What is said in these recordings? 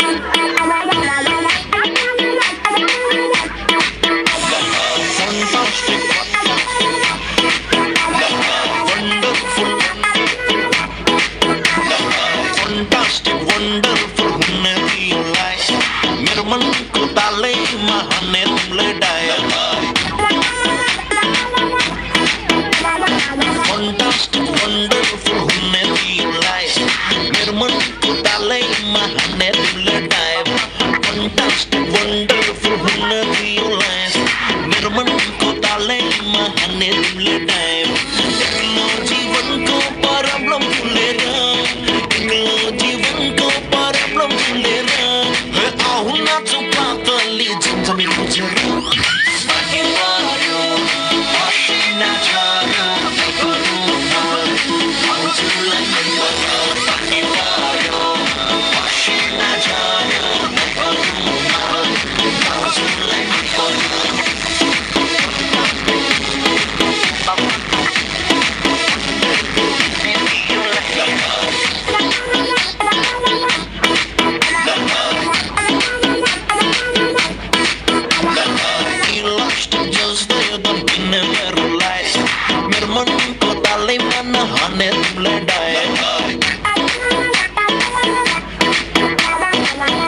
Fantastic, wonderful, fantastic, wonderful होने realize मेरे मन को ताले महाने तुमले डाया Fantastic, wonderful होने realize मेरे मन को ताले महाने तुमले डाया Fantastic, wonderful होने realize मेरे मन को ताले महाने तुमले डाया एकलो जीवन को प्रॉब्लम भूलेगा एकलो जीवन को प्रॉब्लम भूलेगा है आहू ना चुपा तली जिंदगी मुझे Fucking love you, washing that jar, would you like me to fucking love you, washing that jar, would you like me He lost it just there, don't be never realize. मेरे मन को ताले मन हाने तुमले died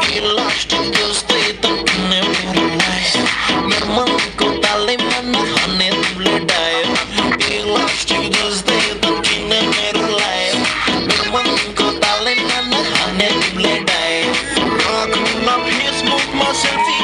He lost it just there, don't be never realize. मेरे मन को ताले मन हाने तुमले died He lost it just there, don't be never realize. मेरे मन को ताले मन हाने तुमले डाए रखूँ ना Facebook में selfie